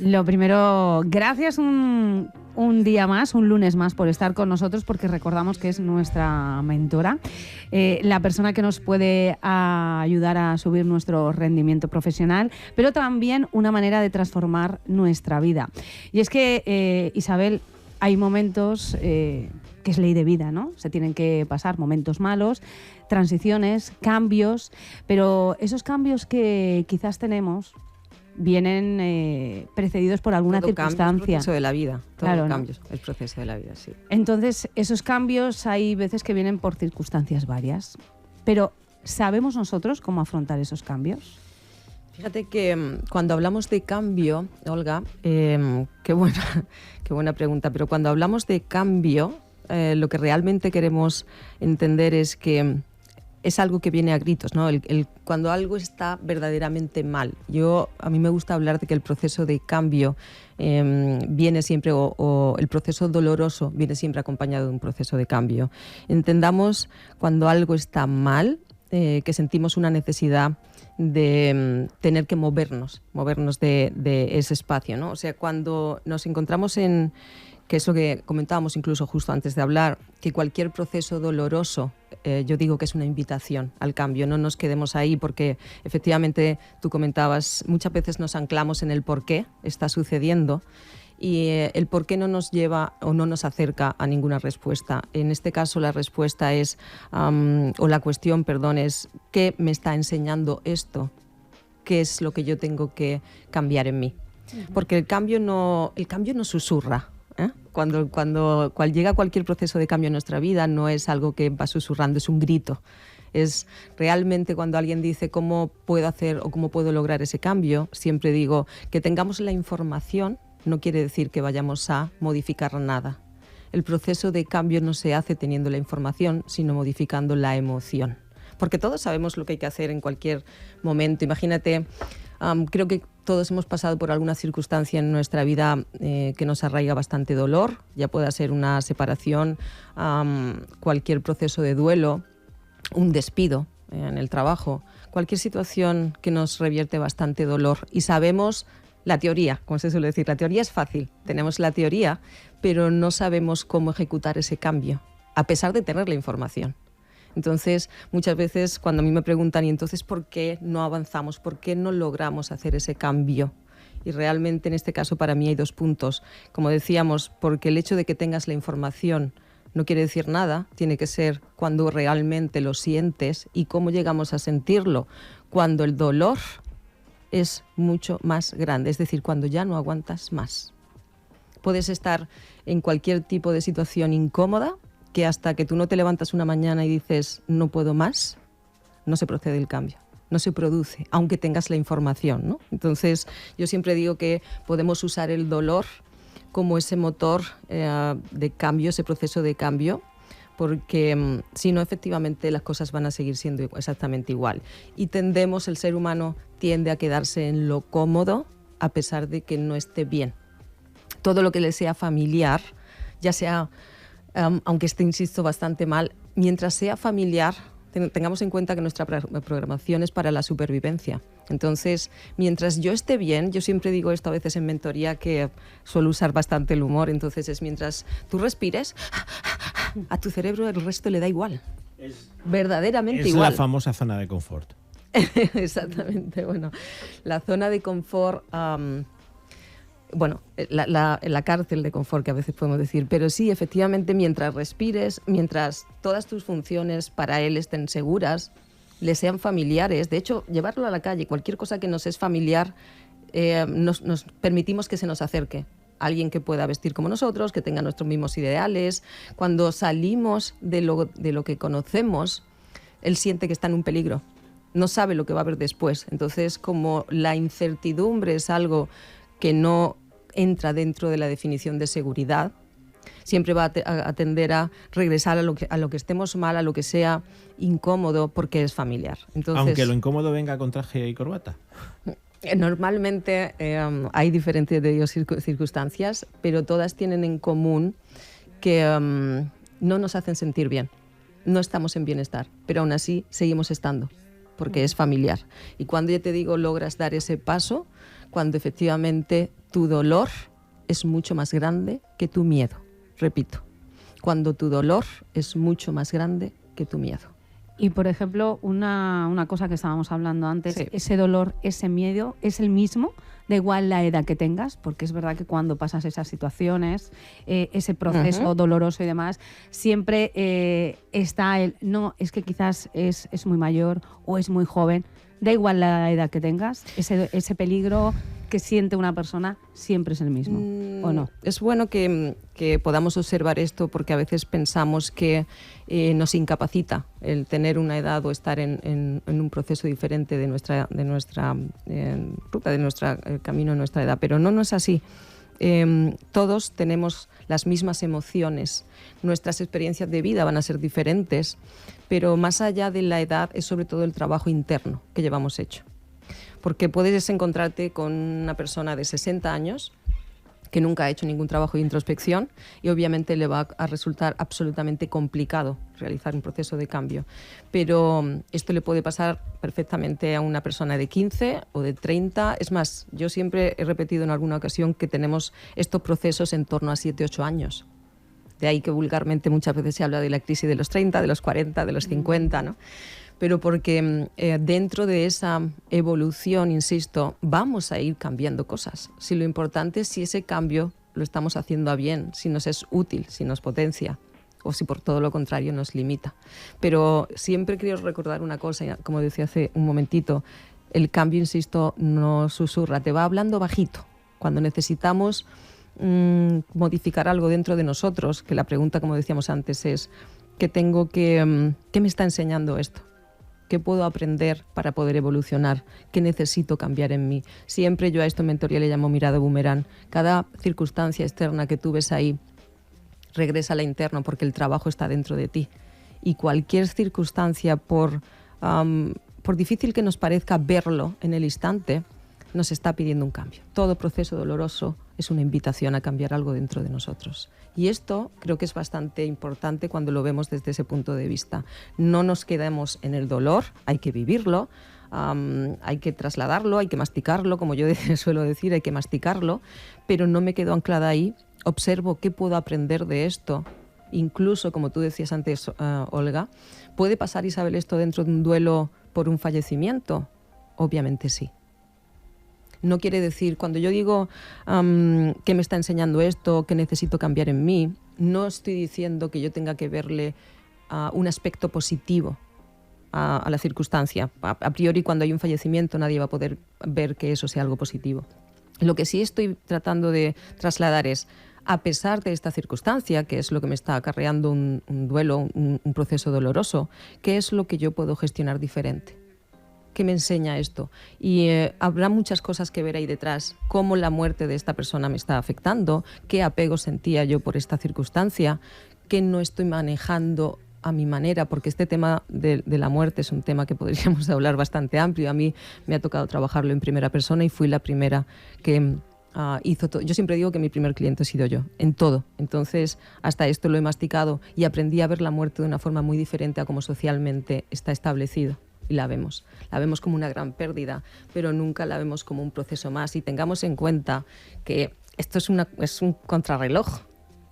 Lo primero, gracias un día más, un lunes más por estar con nosotros, porque recordamos que es nuestra mentora, la persona que nos puede ayudar a subir nuestro rendimiento profesional, pero también una manera de transformar nuestra vida. Y es que, Isabel, hay momentos que es ley de vida, ¿no? Se tienen que pasar momentos malos, transiciones, cambios, pero esos cambios que quizás tenemos vienen precedidos por alguna todo circunstancia. Cambio es proceso de la vida. Todo claro, cambio ¿no? es proceso de la vida, sí. Entonces, esos cambios hay veces que vienen por circunstancias varias. Pero, ¿sabemos nosotros cómo afrontar esos cambios? Fíjate que cuando hablamos de cambio, Olga, qué buena pregunta, pero cuando hablamos de cambio, lo que realmente queremos entender es que es algo que viene a gritos, ¿no? Cuando algo está verdaderamente mal. A mí me gusta hablar de que el proceso de cambio viene siempre, o el proceso doloroso viene siempre acompañado de un proceso de cambio. Entendamos cuando algo está mal, que sentimos una necesidad de tener que movernos de ese espacio, ¿no? O sea, cuando nos encontramos que es lo que comentábamos incluso justo antes de hablar, que cualquier proceso doloroso, yo digo que es una invitación al cambio. No nos quedemos ahí porque efectivamente tú comentabas, muchas veces nos anclamos en el por qué está sucediendo y el por qué no nos lleva o no nos acerca a ninguna respuesta. En este caso la respuesta es, o la cuestión, perdón, es ¿qué me está enseñando esto? ¿Qué es lo que yo tengo que cambiar en mí? Porque el cambio no susurra. Cuando llega cualquier proceso de cambio en nuestra vida, no es algo que va susurrando, es un grito. Es realmente cuando alguien dice cómo puedo hacer o cómo puedo lograr ese cambio, siempre digo que tengamos la información, no quiere decir que vayamos a modificar nada. El proceso de cambio no se hace teniendo la información, sino modificando la emoción. Porque todos sabemos lo que hay que hacer en cualquier momento. Imagínate, creo que todos hemos pasado por alguna circunstancia en nuestra vida que nos arraiga bastante dolor, ya pueda ser una separación, cualquier proceso de duelo, un despido en el trabajo, cualquier situación que nos revierte bastante dolor. Y sabemos la teoría, como se suele decir, la teoría es fácil, tenemos la teoría, pero no sabemos cómo ejecutar ese cambio, a pesar de tener la información. Entonces, muchas veces cuando a mí me preguntan, ¿y entonces por qué no avanzamos? ¿Por qué no logramos hacer ese cambio? Y realmente en este caso para mí hay dos puntos. Como decíamos, porque el hecho de que tengas la información no quiere decir nada, tiene que ser cuando realmente lo sientes y cómo llegamos a sentirlo. Cuando el dolor es mucho más grande, es decir, cuando ya no aguantas más. Puedes estar en cualquier tipo de situación incómoda, que hasta que tú no te levantas una mañana y dices no puedo más, no se procede el cambio, no se produce, aunque tengas la información, ¿no? Entonces yo siempre digo que podemos usar el dolor como ese motor de cambio, ese proceso de cambio, porque si no, efectivamente las cosas van a seguir siendo exactamente igual. Y el ser humano tiende a quedarse en lo cómodo a pesar de que no esté bien. Todo lo que le sea familiar, ya sea aunque esté, insisto, bastante mal, mientras sea familiar, tengamos en cuenta que nuestra programación es para la supervivencia. Entonces, mientras yo esté bien, yo siempre digo esto a veces en mentoría, que suelo usar bastante el humor, entonces es mientras tú respires, a tu cerebro el resto le da igual. Verdaderamente igual. Es la famosa zona de confort. Exactamente, bueno, la zona de confort... la cárcel de confort, que a veces podemos decir, pero sí, efectivamente, mientras respires, mientras todas tus funciones para él estén seguras, le sean familiares, de hecho, llevarlo a la calle, cualquier cosa que nos es familiar, nos permitimos que se nos acerque. Alguien que pueda vestir como nosotros, que tenga nuestros mismos ideales. Cuando salimos de lo que conocemos, él siente que está en un peligro, no sabe lo que va a haber después. Entonces, como la incertidumbre es algo que no entra dentro de la definición de seguridad, siempre va a tender a regresar a lo que estemos mal, a lo que sea incómodo, porque es familiar. Entonces, aunque lo incómodo venga con traje y corbata. Normalmente hay diferentes circunstancias, pero todas tienen en común que no nos hacen sentir bien. No estamos en bienestar, pero aún así seguimos estando. porque es familiar. Y cuando ya te digo logras dar ese paso, cuando efectivamente tu dolor es mucho más grande que tu miedo. Repito, cuando tu dolor es mucho más grande que tu miedo. Y, por ejemplo, una cosa que estábamos hablando antes, Sí. ese dolor, ese miedo, ¿es el mismo? Da igual la edad que tengas, porque es verdad que cuando pasas esas situaciones, ese proceso doloroso y demás, siempre está el, no, es que quizás es muy mayor o es muy joven. Da igual la edad que tengas, ese peligro que siente una persona siempre es el mismo, ¿o no? Es bueno que podamos observar esto, porque a veces pensamos que nos incapacita el tener una edad o estar en un proceso diferente de nuestra ruta, de nuestro camino, de nuestra edad, pero no es así. Todos tenemos las mismas emociones, nuestras experiencias de vida van a ser diferentes, pero más allá de la edad es sobre todo el trabajo interno que llevamos hecho. Porque puedes encontrarte con una persona de 60 años que nunca ha hecho ningún trabajo de introspección y obviamente le va a resultar absolutamente complicado realizar un proceso de cambio. Pero esto le puede pasar perfectamente a una persona de 15 o de 30. Es más, yo siempre he repetido en alguna ocasión que tenemos estos procesos en torno a 7, 8 años. De ahí que vulgarmente muchas veces se habla de la crisis de los 30, de los 40, de los 50, ¿no? Pero porque dentro de esa evolución, insisto, vamos a ir cambiando cosas. Si lo importante es si ese cambio lo estamos haciendo a bien, si nos es útil, si nos potencia o si por todo lo contrario nos limita. Pero siempre quiero recordar una cosa, como decía hace un momentito, el cambio, insisto, no susurra, te va hablando bajito. Cuando necesitamos modificar algo dentro de nosotros, que la pregunta, como decíamos antes, es ¿qué me está enseñando esto? ¿Qué puedo aprender para poder evolucionar? ¿Qué necesito cambiar en mí? Siempre yo a esto en mentoría le llamo mirada boomerang. Cada circunstancia externa que tú ves ahí, regresa a la interna porque el trabajo está dentro de ti. Y cualquier circunstancia, por difícil que nos parezca verlo en el instante, nos está pidiendo un cambio. Todo proceso doloroso es una invitación a cambiar algo dentro de nosotros. Y esto creo que es bastante importante cuando lo vemos desde ese punto de vista. No nos quedemos en el dolor, hay que vivirlo, hay que trasladarlo, hay que masticarlo, como yo suelo decir, hay que masticarlo, pero no me quedo anclada ahí, observo qué puedo aprender de esto. Incluso, como tú decías antes, Olga, ¿puede pasar, Isabel, esto dentro de un duelo por un fallecimiento? Obviamente sí. No quiere decir, cuando yo digo ¿qué me está enseñando esto? ¿Qué necesito cambiar en mí? No estoy diciendo que yo tenga que verle un aspecto positivo a la circunstancia. A priori, cuando hay un fallecimiento, nadie va a poder ver que eso sea algo positivo. Lo que sí estoy tratando de trasladar es, a pesar de esta circunstancia, que es lo que me está acarreando un duelo, un proceso doloroso, ¿qué es lo que yo puedo gestionar diferente? ¿Qué me enseña esto? Y habrá muchas cosas que ver ahí detrás. Cómo la muerte de esta persona me está afectando, qué apego sentía yo por esta circunstancia, qué no estoy manejando a mi manera, porque este tema de la muerte es un tema que podríamos hablar bastante amplio. A mí me ha tocado trabajarlo en primera persona y fui la primera que hizo todo. Yo siempre digo que mi primer cliente he sido yo, en todo. Entonces, hasta esto lo he masticado y aprendí a ver la muerte de una forma muy diferente a como socialmente está establecido. Y la vemos como una gran pérdida, pero nunca la vemos como un proceso más. Y tengamos en cuenta que esto es un contrarreloj.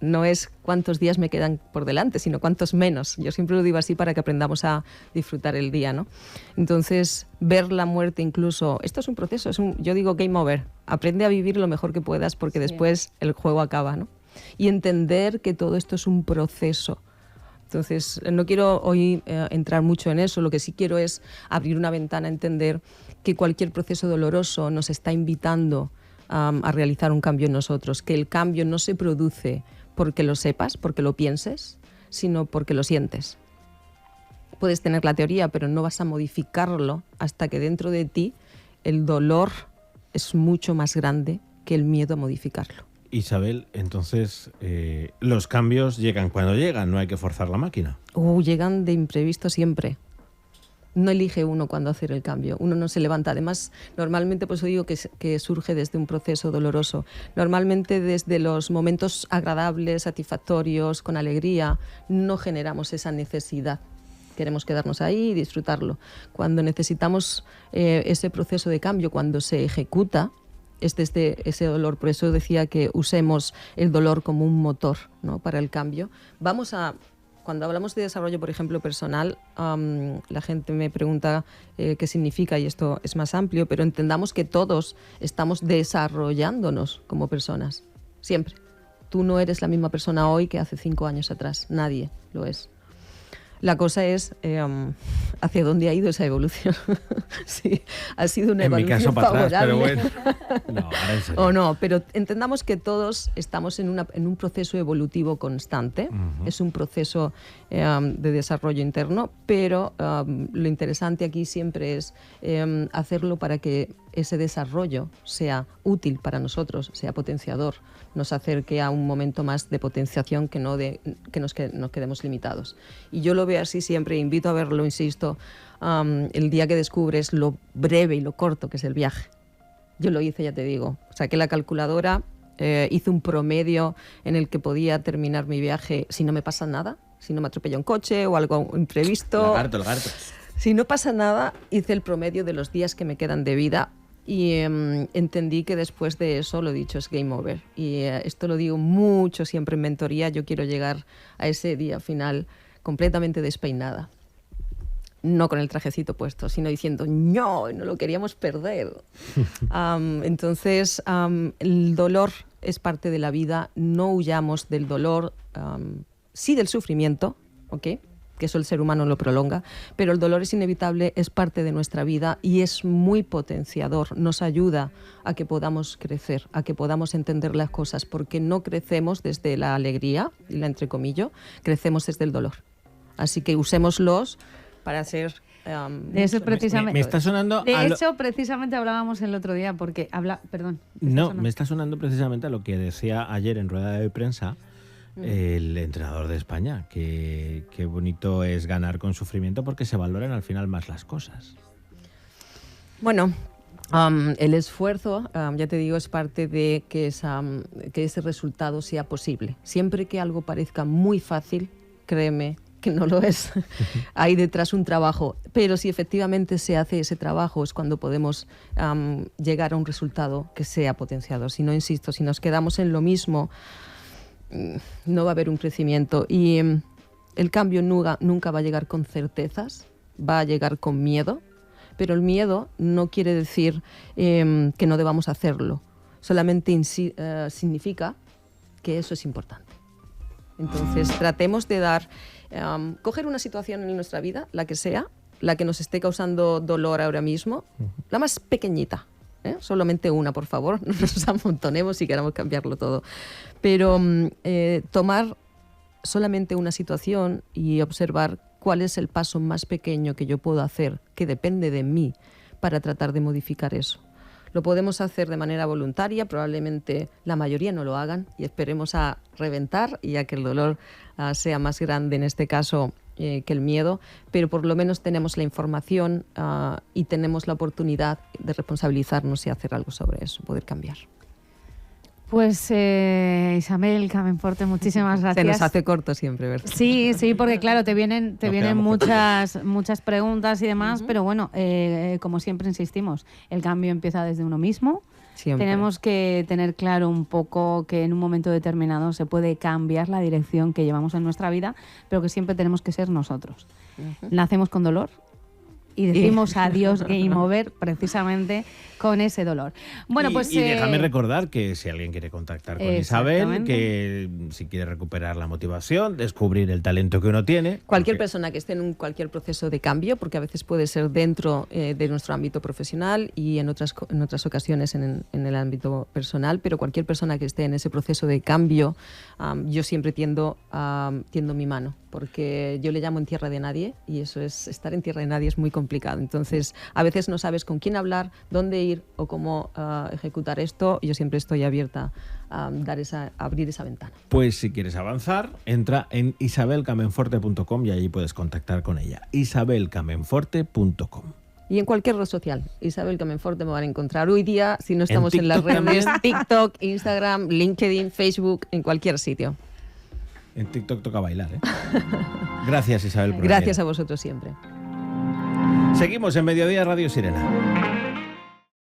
No es cuántos días me quedan por delante, sino cuántos menos. Yo siempre lo digo así para que aprendamos a disfrutar el día, ¿no? Entonces, ver la muerte incluso, esto es un proceso, yo digo game over. Aprende a vivir lo mejor que puedas porque después el juego acaba, ¿no? Y entender que todo esto es un proceso. Entonces, no quiero hoy entrar mucho en eso, lo que sí quiero es abrir una ventana a entender que cualquier proceso doloroso nos está invitando a realizar un cambio en nosotros, que el cambio no se produce porque lo sepas, porque lo pienses, sino porque lo sientes. Puedes tener la teoría, pero no vas a modificarlo hasta que dentro de ti el dolor es mucho más grande que el miedo a modificarlo. Isabel, entonces los cambios llegan cuando llegan, no hay que forzar la máquina. Llegan de imprevisto siempre. No elige uno cuándo hacer el cambio, uno no se levanta. Además, normalmente, pues digo que surge desde un proceso doloroso. Normalmente desde los momentos agradables, satisfactorios, con alegría, no generamos esa necesidad queremos quedarnos ahí y disfrutarlo. Cuando necesitamos ese proceso de cambio, cuando se ejecuta, es desde ese dolor. Por eso decía que usemos el dolor como un motor, ¿no?, para el cambio. Cuando hablamos de desarrollo, por ejemplo, personal, la gente me pregunta qué significa, y esto es más amplio, pero entendamos que todos estamos desarrollándonos como personas, siempre. Tú no eres la misma persona hoy que hace 5 años atrás, nadie lo es. La cosa es hacia dónde ha ido esa evolución. Sí, ha sido una evolución en mi caso para atrás, pero favorable. bueno. No, ahora en serio. O no, pero entendamos que todos estamos en un proceso evolutivo constante. Es un proceso de desarrollo interno, pero lo interesante aquí siempre es hacerlo para que ese desarrollo sea útil para nosotros, sea potenciador, nos acerque a un momento más de potenciación que no que nos quedemos limitados. Y yo lo veo así siempre, invito a verlo, insisto, el día que descubres lo breve y lo corto que es el viaje. Yo lo hice, ya te digo, saqué la calculadora, hice un promedio en el que podía terminar mi viaje si no me pasa nada, si no me atropella un coche o algo imprevisto. El lagarto. Si no pasa nada, hice el promedio de los días que me quedan de vida y entendí que después de eso, lo dicho, es game over. Y esto lo digo mucho siempre en mentoría, yo quiero llegar a ese día final completamente despeinada. No con el trajecito puesto, sino diciendo, no lo queríamos perder. Entonces, el dolor es parte de la vida, no huyamos del dolor, sí del sufrimiento, ¿ok?, que eso el ser humano lo prolonga, pero el dolor es inevitable, es parte de nuestra vida y es muy potenciador, nos ayuda a que podamos crecer, a que podamos entender las cosas, porque no crecemos desde la alegría, y la entrecomillo, crecemos desde el dolor. Así que usémoslos para ser... de eso precisamente, me está sonando... De hecho, precisamente hablábamos el otro día, porque Perdón. Me está sonando precisamente a lo que decía ayer en rueda de prensa el entrenador de España, que qué bonito es ganar con sufrimiento porque se valoran al final más las cosas. Bueno, el esfuerzo, ya te digo, es parte de que ese resultado sea posible. Siempre que algo parezca muy fácil, créeme que no lo es. Hay detrás un trabajo, pero si efectivamente se hace ese trabajo es cuando podemos llegar a un resultado que sea potenciador. Si no, insisto, si nos quedamos en lo mismo, no va a haber un crecimiento y el cambio nunca va a llegar con certezas, va a llegar con miedo, pero el miedo no quiere decir que no debamos hacerlo, solamente significa que eso es importante. Entonces tratemos de coger una situación en nuestra vida, la que sea, la que nos esté causando dolor ahora mismo, la más pequeñita, solamente una, por favor, no nos amontonemos si queramos cambiarlo todo. Pero tomar solamente una situación y observar cuál es el paso más pequeño que yo puedo hacer, que depende de mí, para tratar de modificar eso. Lo podemos hacer de manera voluntaria, probablemente la mayoría no lo hagan y esperemos a reventar y a que el dolor sea más grande, en este caso, que el miedo, pero por lo menos tenemos la información y tenemos la oportunidad de responsabilizarnos y hacer algo sobre eso, poder cambiar. Pues Isabel Caminforte, muchísimas gracias. Se nos hace corto siempre, ¿verdad? Sí, porque claro, te vienen muchas preguntas y demás, pero bueno, como siempre insistimos, el cambio empieza desde uno mismo. Siempre. Tenemos que tener claro un poco que en un momento determinado se puede cambiar la dirección que llevamos en nuestra vida, pero que siempre tenemos que ser nosotros. Nacemos con dolor y decimos adiós game over precisamente con ese dolor. Bueno, pues déjame recordar que si alguien quiere contactar con Isabel, que si quiere recuperar la motivación, descubrir el talento que uno tiene. Cualquier persona que esté en cualquier proceso de cambio, porque a veces puede ser dentro de nuestro ámbito profesional y en otras ocasiones en el ámbito personal, pero cualquier persona que esté en ese proceso de cambio, yo siempre tiendo mi mano, porque yo le llamo en tierra de nadie y eso es, estar en tierra de nadie es muy complicado. Entonces, a veces no sabes con quién hablar, dónde ir o cómo ejecutar esto. Yo siempre estoy abierta a abrir esa ventana. Pues si quieres avanzar, entra en isabelcamenforte.com y allí puedes contactar con ella. isabelcamenforte.com. Y en cualquier red social, Isabel Caminforte me van a encontrar. Hoy día, si no estamos en las redes, TikTok, Instagram, LinkedIn, Facebook, en cualquier sitio. En TikTok toca bailar, ¿eh? Gracias, Isabel. Gracias a vosotros siempre. Seguimos en Mediodía Radio Sirena.